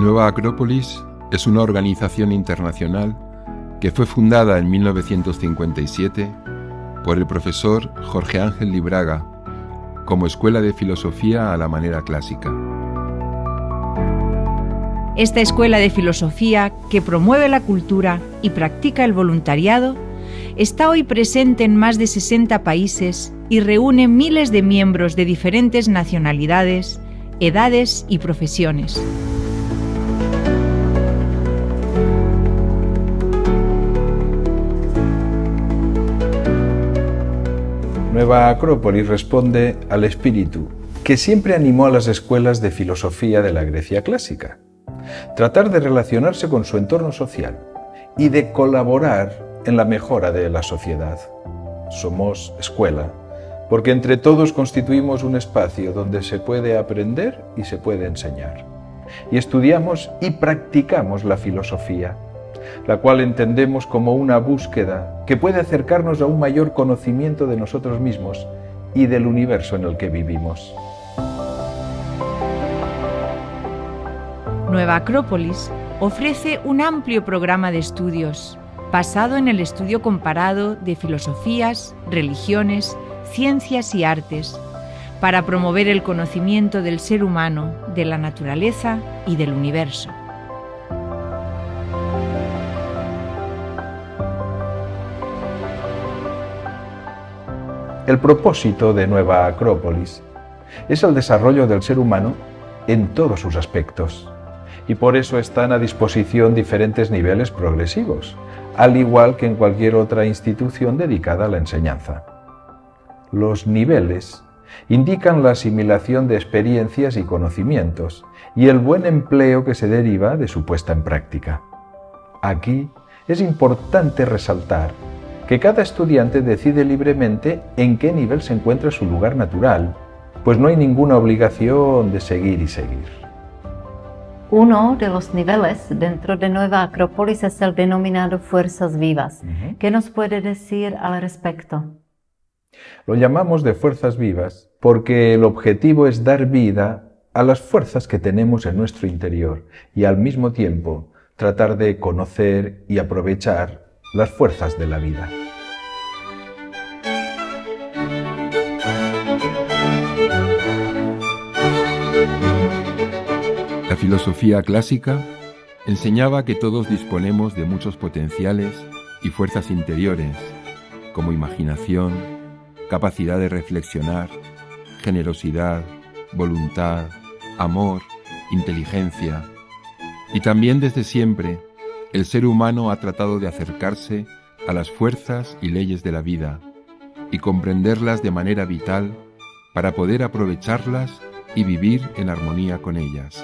Nueva Acrópolis es una organización internacional que fue fundada en 1957 por el profesor Jorge Ángel Libraga como escuela de filosofía a la manera clásica. Esta escuela de filosofía, que promueve la cultura y practica el voluntariado, está hoy presente en más de 60 países y reúne miles de miembros de diferentes nacionalidades, edades y profesiones. Nueva Acrópolis responde al espíritu que siempre animó a las escuelas de filosofía de la Grecia clásica: tratar de relacionarse con su entorno social y de colaborar en la mejora de la sociedad. Somos escuela porque entre todos constituimos un espacio donde se puede aprender y se puede enseñar. Y estudiamos y practicamos la filosofía, la cual entendemos como una búsqueda que puede acercarnos a un mayor conocimiento de nosotros mismos y del universo en el que vivimos. Nueva Acrópolis ofrece un amplio programa de estudios basado en el estudio comparado de filosofías, religiones, ciencias y artes para promover el conocimiento del ser humano, de la naturaleza y del universo. El propósito de Nueva Acrópolis es el desarrollo del ser humano en todos sus aspectos, y por eso están a disposición diferentes niveles progresivos, al igual que en cualquier otra institución dedicada a la enseñanza. Los niveles indican la asimilación de experiencias y conocimientos y el buen empleo que se deriva de su puesta en práctica. Aquí es importante resaltar que cada estudiante decide libremente en qué nivel se encuentra su lugar natural, pues no hay ninguna obligación de seguir y seguir. Uno de los niveles dentro de Nueva Acrópolis es el denominado Fuerzas Vivas. ¿Qué nos puede decir al respecto? Lo llamamos de fuerzas vivas porque el objetivo es dar vida a las fuerzas que tenemos en nuestro interior y al mismo tiempo tratar de conocer y aprovechar las fuerzas de la vida. La filosofía clásica enseñaba que todos disponemos de muchos potenciales y fuerzas interiores, como imaginación, capacidad de reflexionar, generosidad, voluntad, amor, inteligencia. Y también desde siempre, el ser humano ha tratado de acercarse a las fuerzas y leyes de la vida y comprenderlas de manera vital para poder aprovecharlas y vivir en armonía con ellas.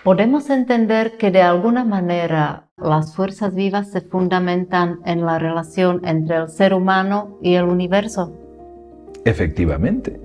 ¿Podemos entender que de alguna manera las fuerzas vivas se fundamentan en la relación entre el ser humano y el universo? Efectivamente.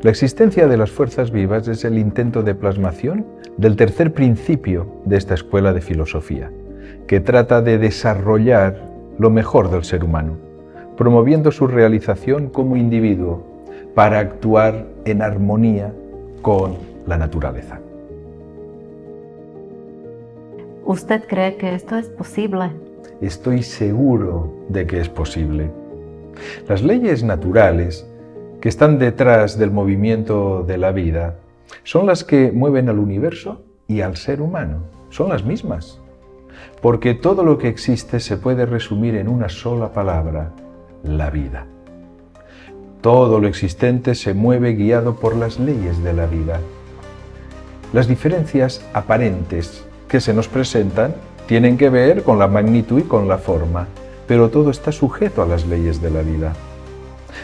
La existencia de las fuerzas vivas es el intento de plasmación del tercer principio de esta escuela de filosofía, que trata de desarrollar lo mejor del ser humano, promoviendo su realización como individuo para actuar en armonía con la naturaleza. ¿Usted cree que esto es posible? Estoy seguro de que es posible. Las leyes naturales que están detrás del movimiento de la vida son las que mueven al universo y al ser humano. Son las mismas. Porque todo lo que existe se puede resumir en una sola palabra: la vida. Todo lo existente se mueve guiado por las leyes de la vida. Las diferencias aparentes que se nos presentan tienen que ver con la magnitud y con la forma, pero todo está sujeto a las leyes de la vida.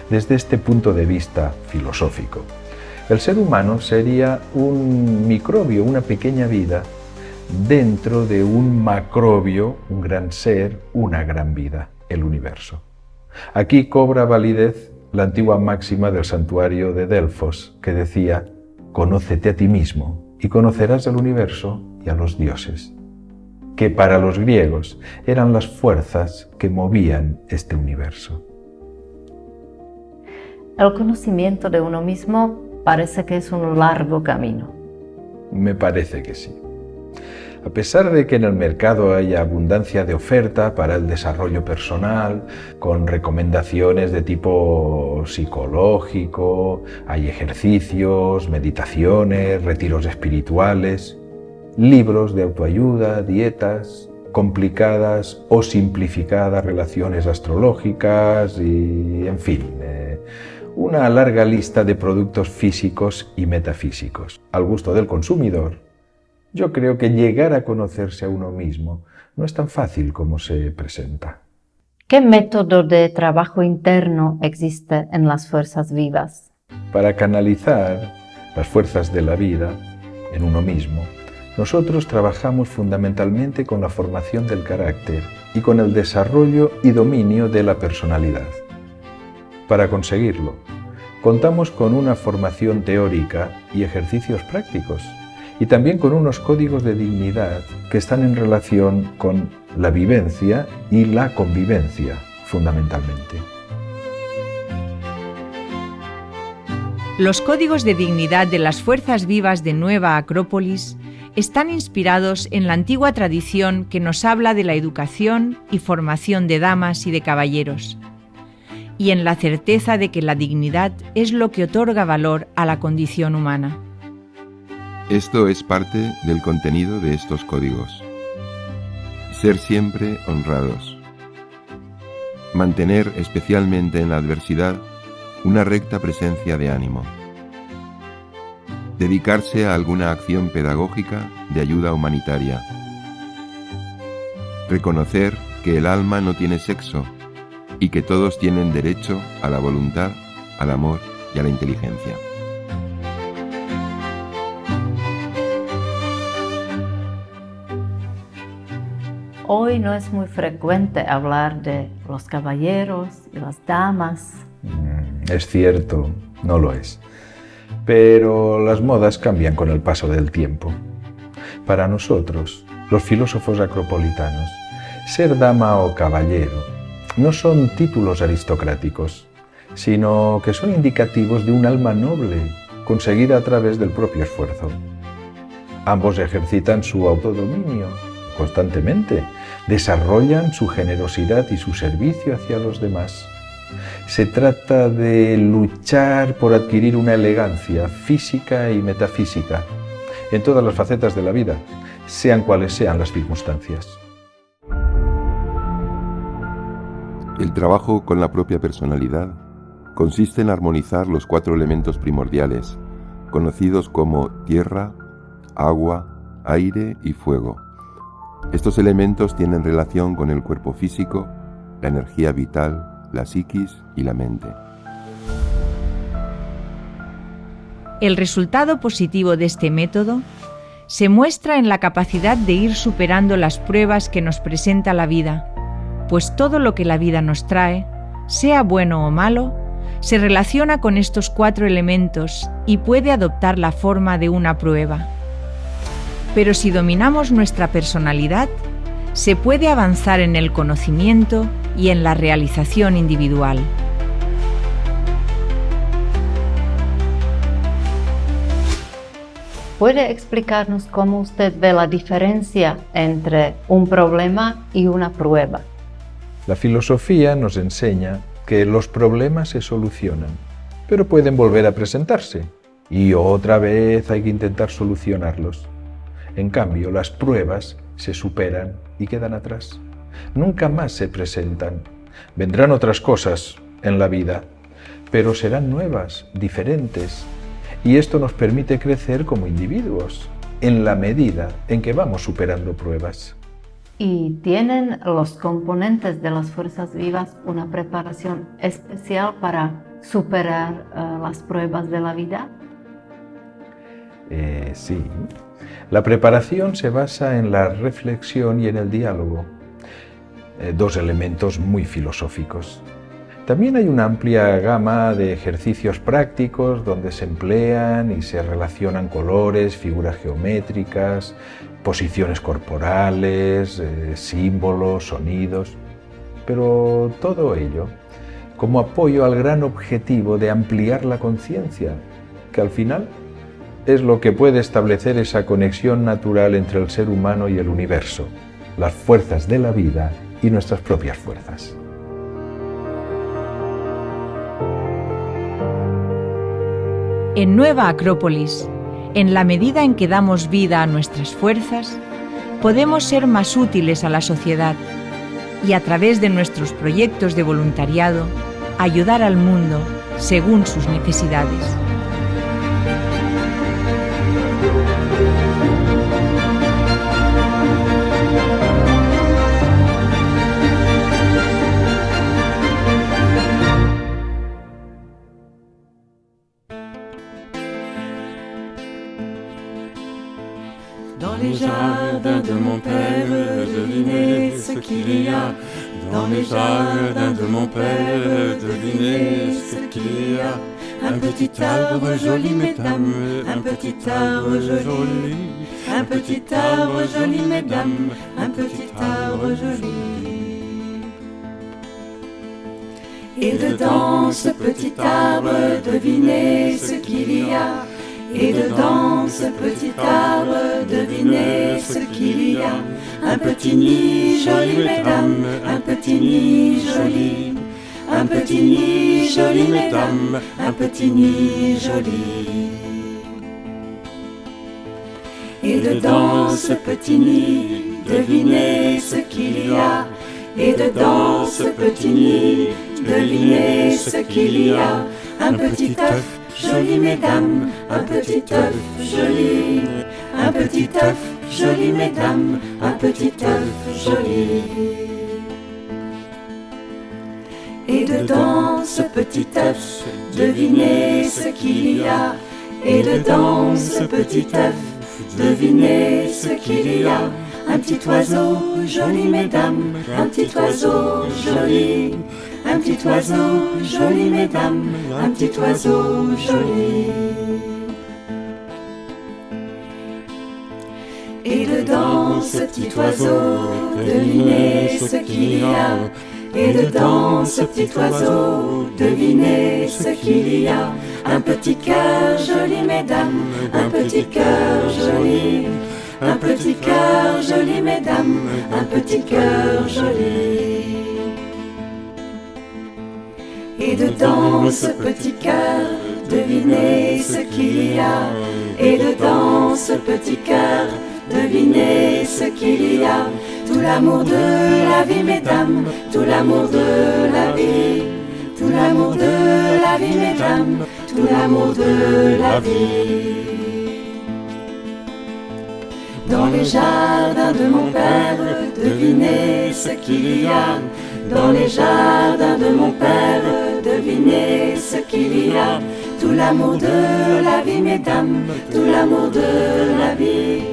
Desde este punto de vista filosófico, el ser humano sería un microbio, una pequeña vida, dentro de un macrobio, un gran ser, una gran vida, el universo. Aquí cobra validez la antigua máxima del santuario de Delfos, que decía: «Conócete a ti mismo y conocerás al universo y a los dioses», que para los griegos eran las fuerzas que movían este universo. El conocimiento de uno mismo parece que es un largo camino. Me parece que sí. A pesar de que en el mercado haya abundancia de oferta para el desarrollo personal, con recomendaciones de tipo psicológico, hay ejercicios, meditaciones, retiros espirituales, libros de autoayuda, dietas, complicadas o simplificadas relaciones astrológicas y, en fin, una larga lista de productos físicos y metafísicos, al gusto del consumidor. Yo creo que llegar a conocerse a uno mismo no es tan fácil como se presenta. ¿Qué método de trabajo interno existe en las fuerzas vivas? Para canalizar las fuerzas de la vida en uno mismo, nosotros trabajamos fundamentalmente con la formación del carácter y con el desarrollo y dominio de la personalidad. Para conseguirlo, contamos con una formación teórica y ejercicios prácticos, y también con unos códigos de dignidad que están en relación con la vivencia y la convivencia, fundamentalmente. Los códigos de dignidad de las fuerzas vivas de Nueva Acrópolis están inspirados en la antigua tradición que nos habla de la educación y formación de damas y de caballeros, y en la certeza de que la dignidad es lo que otorga valor a la condición humana. Esto es parte del contenido de estos códigos. Ser siempre honrados. Mantener, especialmente en la adversidad, una recta presencia de ánimo. Dedicarse a alguna acción pedagógica de ayuda humanitaria. Reconocer que el alma no tiene sexo y que todos tienen derecho a la voluntad, al amor y a la inteligencia. Hoy no es muy frecuente hablar de los caballeros y las damas. Es cierto, no lo es. Pero las modas cambian con el paso del tiempo. Para nosotros, los filósofos acropolitanos, ser dama o caballero no son títulos aristocráticos, sino que son indicativos de un alma noble, conseguida a través del propio esfuerzo. Ambos ejercitan su autodominio constantemente, desarrollan su generosidad y su servicio hacia los demás. Se trata de luchar por adquirir una elegancia física y metafísica en todas las facetas de la vida, sean cuales sean las circunstancias. El trabajo con la propia personalidad consiste en armonizar los 4 elementos primordiales, conocidos como tierra, agua, aire y fuego. Estos elementos tienen relación con el cuerpo físico, la energía vital, la psiquis y la mente. El resultado positivo de este método se muestra en la capacidad de ir superando las pruebas que nos presenta la vida, pues todo lo que la vida nos trae, sea bueno o malo, se relaciona con estos 4 elementos y puede adoptar la forma de una prueba. Pero si dominamos nuestra personalidad, se puede avanzar en el conocimiento y en la realización individual. ¿Puede explicarnos cómo usted ve la diferencia entre un problema y una prueba? La filosofía nos enseña que los problemas se solucionan, pero pueden volver a presentarse y otra vez hay que intentar solucionarlos. En cambio, las pruebas se superan y quedan atrás. Nunca más se presentan. Vendrán otras cosas en la vida, pero serán nuevas, diferentes. Y esto nos permite crecer como individuos, en la medida en que vamos superando pruebas. ¿Y tienen los componentes de las fuerzas vivas una preparación especial para superar las pruebas de la vida? Sí. La preparación se basa en la reflexión y en el diálogo, 2 elementos muy filosóficos. También hay una amplia gama de ejercicios prácticos donde se emplean y se relacionan colores, figuras geométricas, posiciones corporales, símbolos, sonidos, pero todo ello como apoyo al gran objetivo de ampliar la conciencia, que al final es lo que puede establecer esa conexión natural entre el ser humano y el universo, las fuerzas de la vida y nuestras propias fuerzas. En Nueva Acrópolis, en la medida en que damos vida a nuestras fuerzas, podemos ser más útiles a la sociedad y a través de nuestros proyectos de voluntariado, ayudar al mundo según sus necesidades. Dans les jardins de mon père, devinez ce qu'il y a. Dans les jardins de mon père, devinez ce qu'il y a. Un petit arbre joli, mesdames, un petit arbre joli. Un petit arbre joli, mesdames, un petit arbre joli. Et dedans ce petit arbre, devinez ce qu'il y a. Et dedans ce petit arbre, devinez ce qu'il y a. Un petit nid joli, mesdames, un petit nid joli. Un petit nid joli, mesdames, un petit nid joli. Et dedans ce petit nid, devinez ce qu'il y a. Et dedans ce petit nid, devinez ce qu'il y a. Un petit œuf joli, mesdames, un petit œuf joli. Un petit œuf joli, mesdames, un petit œuf joli. Et dedans ce petit œuf, devinez ce qu'il y a. Et dedans ce petit œuf, devinez ce qu'il y a. Un petit oiseau joli, mesdames, un petit oiseau joli. Un petit oiseau joli, mesdames, un petit oiseau joli. Et dedans ce petit oiseau, devinez ce qu'il y a. Et dedans ce petit oiseau, devinez ce qu'il y a. Un petit cœur joli, mesdames, un petit cœur joli. Un petit cœur joli, mesdames, un petit cœur joli. Et dedans ce petit cœur, devinez ce qu'il y a. Et dedans ce petit cœur, devinez ce qu'il y a. Tout l'amour de la vie, mesdames, tout l'amour de la vie. Tout l'amour de la vie, mesdames, tout l'amour de la vie. Dans les jardins de mon père, devinez ce qu'il y a. Dans les jardins de mon père, devinez ce qu'il y a. Tout l'amour de la vie, mesdames, tout l'amour de la vie.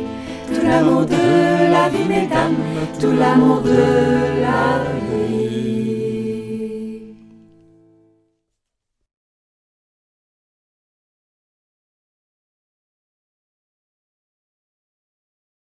Tout l'amour de la vie, mesdames, tout l'amour de la vie.